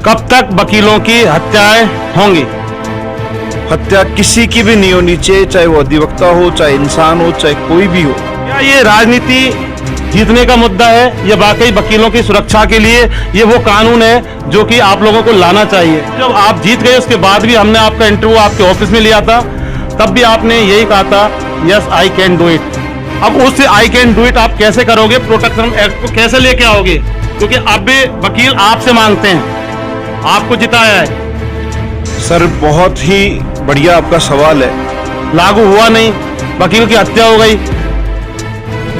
कब तक वकीलों की हत्याएं होंगी? हत्या किसी की भी नहीं होनी चाहिए, चाहे वो अधिवक्ता हो, चाहे इंसान हो, चाहे कोई भी हो। क्या ये राजनीति जीतने का मुद्दा है या वाकई वकीलों की सुरक्षा के लिए ये वो कानून है जो कि आप लोगों को लाना चाहिए? जब आप जीत गए उसके बाद भी हमने आपका इंटरव्यू आपके ऑफिस में लिया था, तब भी आपने यही कहा था yes I can do it. अब उस आई कैन डू इट आप कैसे करोगे? प्रोटेक्शन एक्ट को कैसे लेके आओगे? क्योंकि अब भी वकील आपसे मांगते हैं, आपको जिताया है। सर बहुत ही बढ़िया आपका सवाल है। लागू हुआ नहीं, वकील की हत्या हो गई,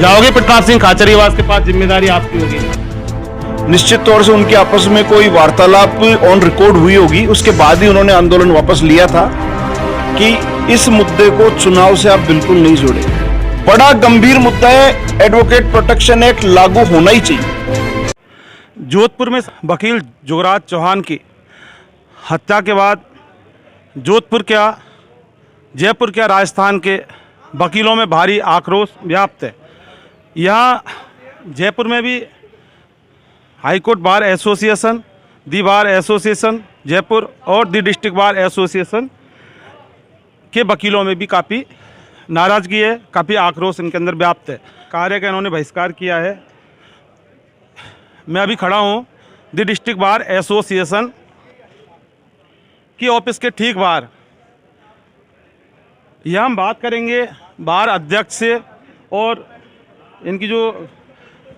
जाओगे प्रताप सिंह खाचरियावास के पास, जिम्मेदारी आपकी होगी। निश्चित तौर से उनके आपस में कोई वार्तालाप ऑन रिकॉर्ड हुई होगी, उसके बाद ही उन्होंने आंदोलन वापस लिया था कि इस मुद्दे को चुनाव से आप बिल्कुल नहीं जोड़े। बड़ा गंभीर मुद्दा है, एडवोकेट प्रोटेक्शन एक्ट लागू होना ही चाहिए। जोधपुर में वकील जुगराज चौहान की हत्या के बाद जोधपुर क्या, जयपुर क्या, राजस्थान के वकीलों में भारी आक्रोश व्याप्त है। यहाँ जयपुर में भी हाई कोर्ट बार एसोसिएशन, दी बार एसोसिएशन जयपुर और दी डिस्ट्रिक्ट बार एसोसिएशन के वकीलों में भी काफ़ी नाराज़गी है, काफ़ी आक्रोश इनके अंदर व्याप्त है। कार्य का इन्होंने बहिष्कार किया है। मैं अभी खड़ा हूँ दी डिस्ट्रिक्ट बार एसोसिएशन की ऑफिस के ठीक बाहर। यह हम बात करेंगे बार अध्यक्ष से और इनकी जो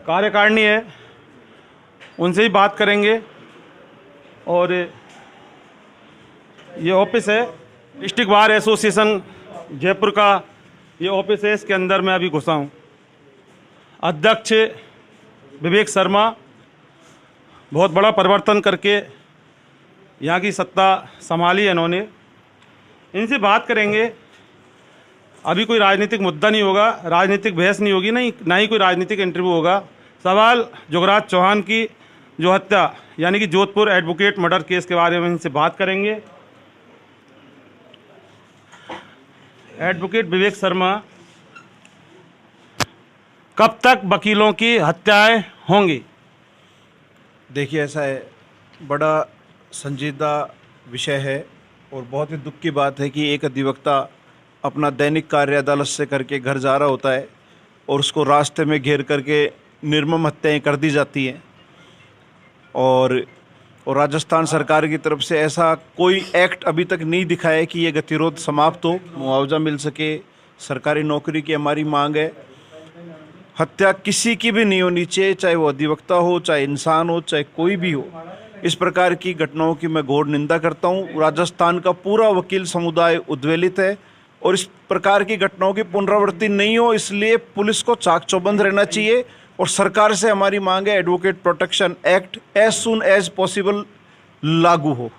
कार्यकारिणी है उनसे ही बात करेंगे। और ये ऑफिस है डिस्ट्रिक्ट बार एसोसिएशन जयपुर का, ये ऑफिस है, इसके अंदर मैं अभी घुसा हूँ। अध्यक्ष विवेक शर्मा बहुत बड़ा परिवर्तन करके यहाँ की सत्ता संभाली है इन्होंने। इनसे बात करेंगे। अभी कोई राजनीतिक मुद्दा नहीं होगा, राजनीतिक बहस नहीं होगी, नहीं ना ही कोई राजनीतिक इंटरव्यू होगा। सवाल जुगराज चौहान की जो हत्या यानी कि जोधपुर एडवोकेट मर्डर केस के बारे में इनसे बात करेंगे। एडवोकेट विवेक शर्मा, कब तक वकीलों की हत्याएं होंगी? देखिए ऐसा है, बड़ा संजीदा विषय है और बहुत ही दुख की बात है कि एक अधिवक्ता अपना दैनिक कार्य अदालत से करके घर जा रहा होता है और उसको रास्ते में घेर करके निर्मम हत्याएं कर दी जाती हैं। और राजस्थान सरकार की तरफ से ऐसा कोई एक्ट अभी तक नहीं दिखा है कि ये गतिरोध समाप्त हो, मुआवजा मिल सके, सरकारी नौकरी की हमारी मांग है। हत्या किसी की भी नहीं होनी चाहिए, चाहे वो अधिवक्ता हो, चाहे इंसान हो, चाहे कोई भी हो। इस प्रकार की घटनाओं की मैं घोर निंदा करता हूँ। राजस्थान का पूरा वकील समुदाय उद्वेलित है और इस प्रकार की घटनाओं की पुनरावृत्ति नहीं हो, इसलिए पुलिस को चाक चौबंद रहना चाहिए। और सरकार से हमारी मांग है advocate protection act as soon as possible लागू हो।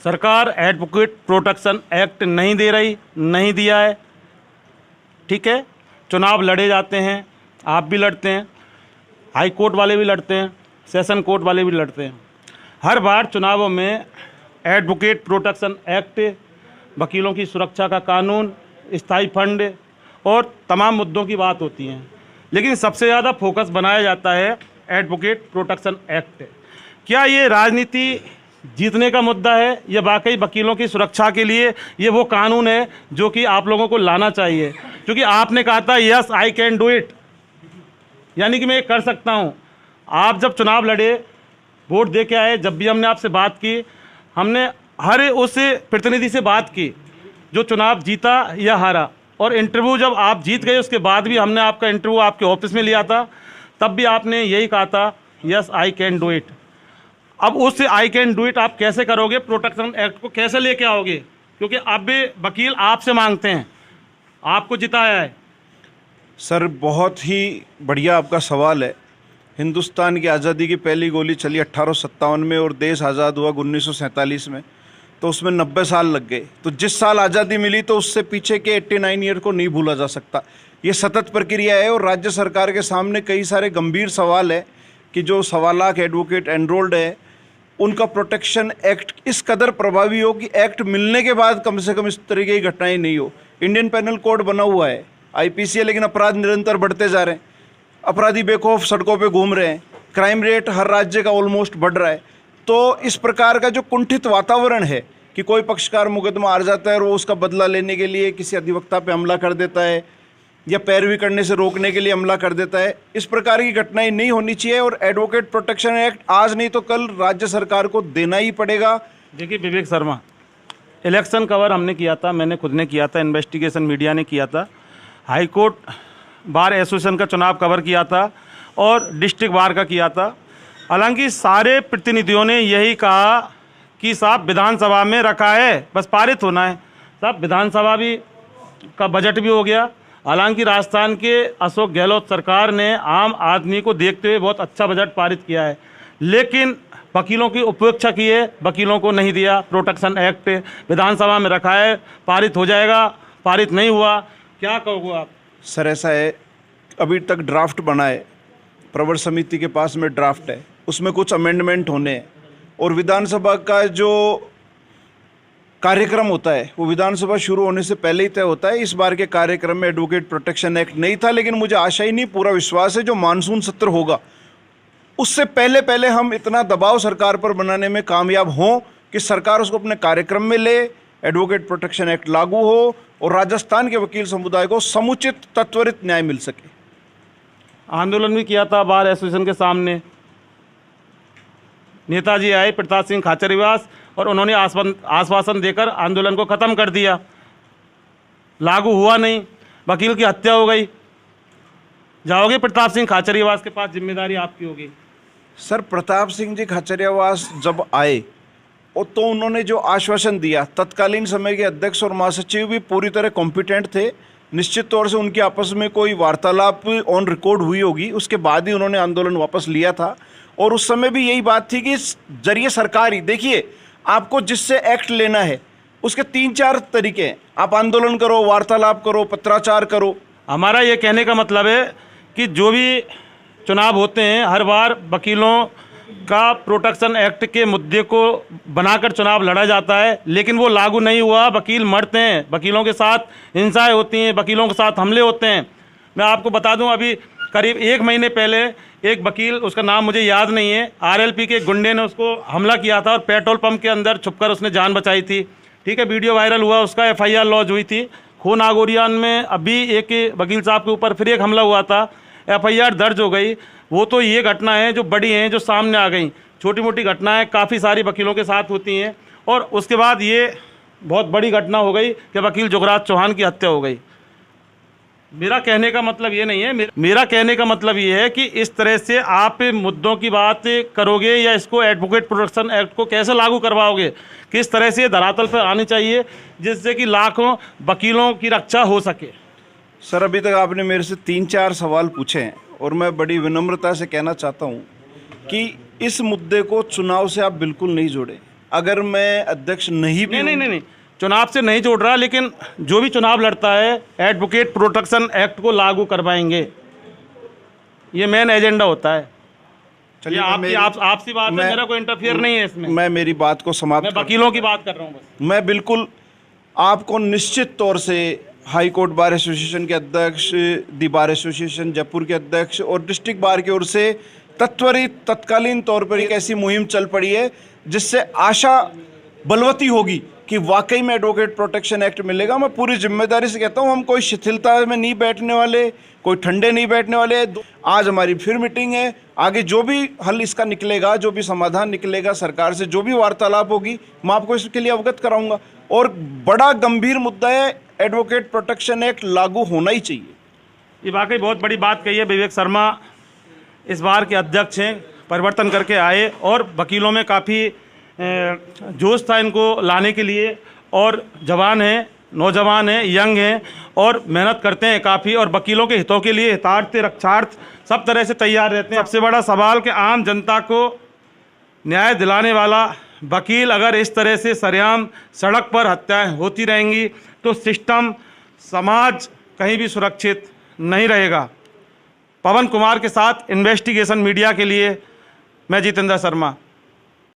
सरकार एडवोकेट प्रोटेक्शन एक्ट नहीं दे रही, नहीं दिया है, ठीक है। चुनाव लड़े जाते हैं, आप भी लड़ते हैं, हाई कोर्ट वाले भी लड़ते हैं, सेशन कोर्ट वाले भी लड़ते हैं। हर बार चुनावों में एडवोकेट प्रोटेक्शन एक्ट, वकीलों की सुरक्षा का कानून, स्थायी फंड और तमाम मुद्दों की बात होती है, लेकिन सबसे ज़्यादा फोकस बनाया जाता है एडवोकेट प्रोटेक्शन एक्ट। क्या ये राजनीति जीतने का मुद्दा है या वाकई वकीलों की सुरक्षा के लिए ये वो कानून है जो कि आप लोगों को लाना चाहिए? क्योंकि आपने कहा था yes I can do it, यानी कि मैं ये कर सकता हूँ। आप जब चुनाव लड़े, वोट दे के आए, जब भी हमने आपसे बात की, हमने हर उस प्रतिनिधि से बात की जो चुनाव जीता या हारा। और इंटरव्यू जब आप जीत गए उसके बाद भी हमने आपका इंटरव्यू आपके ऑफिस में लिया था, तब भी आपने यही कहा था yes I can do it. अब उस आई कैन डू इट आप कैसे करोगे? प्रोटेक्शन एक्ट को कैसे लेके आओगे? क्योंकि अब भी वकील आपसे मांगते हैं, आपको जिताया है। सर बहुत ही बढ़िया आपका सवाल है। हिंदुस्तान की आज़ादी की पहली गोली चली 1857 में और देश आज़ाद हुआ 1947 में, तो उसमें 90 साल लग गए। तो जिस साल आज़ादी मिली तो उससे पीछे के 89 ईयर को नहीं भूला जा सकता। ये सतत प्रक्रिया है और राज्य सरकार के सामने कई सारे गंभीर सवाल है कि जो 1.25 लाख एडवोकेट एनरोल्ड है उनका प्रोटेक्शन एक्ट इस कदर प्रभावी हो कि एक्ट मिलने के बाद कम से कम इस तरीके की घटनाएं नहीं हो। इंडियन पेनल कोड बना हुआ है, IPC है, लेकिन अपराध निरंतर बढ़ते जा रहे हैं। अपराधी बेखौफ सड़कों पे घूम रहे हैं। क्राइम रेट हर राज्य का ऑलमोस्ट बढ़ रहा है। तो इस प्रकार का जो कुंठित वातावरण है कि कोई पक्षकार मुकदमा हार जाता है और वो उसका बदला लेने के लिए किसी अधिवक्ता पे हमला कर देता है या पैरवी करने से रोकने के लिए हमला कर देता है, इस प्रकार की घटनाएं नहीं होनी चाहिए। और एडवोकेट प्रोटेक्शन एक्ट आज नहीं तो कल राज्य सरकार को देना ही पड़ेगा। देखिए विवेक शर्मा, इलेक्शन कवर हमने किया था, मैंने खुद ने किया था, इन्वेस्टिगेशन मीडिया ने किया था, हाई कोर्ट बार एसोसिएशन का चुनाव कवर किया था और डिस्ट्रिक्ट बार का किया था। हालांकि सारे प्रतिनिधियों ने यही कहा कि साहब विधानसभा में रखा है, बस पारित होना है। साहब विधानसभा भी का बजट भी हो गया। हालांकि राजस्थान के अशोक गहलोत सरकार ने आम आदमी को देखते हुए बहुत अच्छा बजट पारित किया है, लेकिन वकीलों की उपेक्षा की है, वकीलों को नहीं दिया। प्रोटेक्शन एक्ट विधानसभा में रखा है, पारित हो जाएगा, पारित नहीं हुआ, क्या कहोगे आप? सर ऐसा है, अभी तक ड्राफ्ट बना है, प्रवर समिति के पास में ड्राफ्ट है, उसमें कुछ अमेंडमेंट होने हैं और विधानसभा का जो कार्यक्रम होता है वो विधानसभा शुरू होने से पहले ही तय होता है। इस बार के कार्यक्रम में एडवोकेट प्रोटेक्शन एक्ट नहीं था, लेकिन मुझे आशा ही नहीं, पूरा विश्वास है जो मानसून सत्र होगा उससे पहले पहले हम इतना दबाव सरकार पर बनाने में कामयाब हों कि सरकार उसको अपने कार्यक्रम में ले, एडवोकेट प्रोटेक्शन एक्ट लागू हो और राजस्थान के वकील समुदाय को समुचित त्वरित न्याय मिल सके। आंदोलन भी किया था बार एसोसिएशन के सामने, नेताजी आए प्रताप सिंह खाचरियावास और उन्होंने आश्वासन देकर आंदोलन को ख़त्म कर दिया, लागू हुआ नहीं, वकील की हत्या हो गई। जाओगे प्रताप सिंह खाचरियावास के पास, जिम्मेदारी आपकी होगी। सर प्रताप सिंह जी खाचरियावास जब आए और तो उन्होंने जो आश्वासन दिया, तत्कालीन समय के अध्यक्ष और महासचिव भी पूरी तरह कॉम्पिटेंट थे, निश्चित तौर से उनकी आपस में कोई वार्तालाप ऑन रिकॉर्ड हुई होगी, उसके बाद ही उन्होंने आंदोलन वापस लिया था। और उस समय भी यही बात थी कि जरिए सरकार ही, देखिए आपको जिससे एक्ट लेना है उसके 3-4 तरीके हैं, आप आंदोलन करो, वार्तालाप करो, पत्राचार करो। हमारा ये कहने का मतलब है कि जो भी चुनाव होते हैं हर बार वकीलों का प्रोटेक्शन एक्ट के मुद्दे को बनाकर चुनाव लड़ा जाता है, लेकिन वो लागू नहीं हुआ, वकील मरते हैं, वकीलों के साथ हिंसाएं होती हैं, वकीलों के साथ हमले होते हैं। मैं आपको बता दूं, अभी करीब 1 महीने पहले एक वकील, उसका नाम मुझे याद नहीं है, आरएलपी के गुंडे ने उसको हमला किया था और पेट्रोल पंप के अंदर छुपकर उसने जान बचाई थी। ठीक है, वीडियो वायरल हुआ, उसका FIR लॉन्च हुई थी। खो नागौरियान में अभी एक वकील साहब के ऊपर फिर एक हमला हुआ था, FIR दर्ज हो गई। वो तो ये घटना है जो बड़ी हैं, जो सामने आ गई। छोटी मोटी घटनाएं काफ़ी सारी वकीलों के साथ होती हैं और उसके बाद ये बहुत बड़ी घटना हो गई कि वकील जुगराज चौहान की हत्या हो गई। मेरा कहने का मतलब ये नहीं है, मेरा कहने का मतलब ये है कि इस तरह से आप मुद्दों की बात करोगे या इसको एडवोकेट प्रोटेक्शन एक्ट को कैसे लागू करवाओगे, किस तरह से धरातल पर आनी चाहिए जिससे कि लाखों वकीलों की रक्षा हो सके। सर अभी तक आपने मेरे से 3-4 सवाल पूछे हैं और मैं बड़ी विनम्रता से कहना चाहता हूं कि इस मुद्दे को चुनाव से आप बिल्कुल नहीं जोड़ें। अगर मैं अध्यक्ष नहीं भी नहीं, चुनाव से नहीं जोड़ रहा, लेकिन जो भी चुनाव लड़ता है एडवोकेट प्रोटेक्शन एक्ट को लागू करवाएंगे, ये मेन एजेंडा होता है। चलिए आपसी बात है, मेरा कोई इंटरफियर नहीं है इसमें। मैं मेरी बात को समाप्त, मैं वकीलों की बात कर रहा हूँ बस। मैं बिल्कुल आपको निश्चित तौर से हाई कोर्ट बार एसोसिएशन के अध्यक्ष, दी बार एसोसिएशन जयपुर के अध्यक्ष और डिस्ट्रिक्ट बार की ओर से तत्कालीन तौर पर एक ऐसी मुहिम चल पड़ी है जिससे आशा बलवती होगी कि वाकई में एडवोकेट प्रोटेक्शन एक्ट मिलेगा। मैं पूरी जिम्मेदारी से कहता हूं, हम कोई शिथिलता में नहीं बैठने वाले, कोई ठंडे नहीं बैठने वाले। आज हमारी फिर मीटिंग है, आगे जो भी हल इसका निकलेगा, जो भी समाधान निकलेगा, सरकार से जो भी वार्तालाप होगी, मैं आपको इसके लिए अवगत कराऊंगा। और बड़ा गंभीर मुद्दा है, एडवोकेट प्रोटेक्शन एक्ट लागू होना ही चाहिए। ये वाकई बहुत बड़ी बात कही है। विवेक शर्मा इस बार के अध्यक्ष हैं, परिवर्तन करके आए और वकीलों में काफ़ी जोश था इनको लाने के लिए, और जवान हैं, नौजवान हैं, यंग हैं और मेहनत करते हैं काफ़ी, और वकीलों के हितों के लिए हितार्थ रक्षार्थ सब तरह से तैयार रहते हैं। सबसे बड़ा सवाल कि आम जनता को न्याय दिलाने वाला वकील अगर इस तरह से सरेआम सड़क पर हत्याएं होती रहेंगी तो सिस्टम, समाज कहीं भी सुरक्षित नहीं रहेगा। पवन कुमार के साथ इन्वेस्टिगेशन मीडिया के लिए मैं जितेंद्र शर्मा।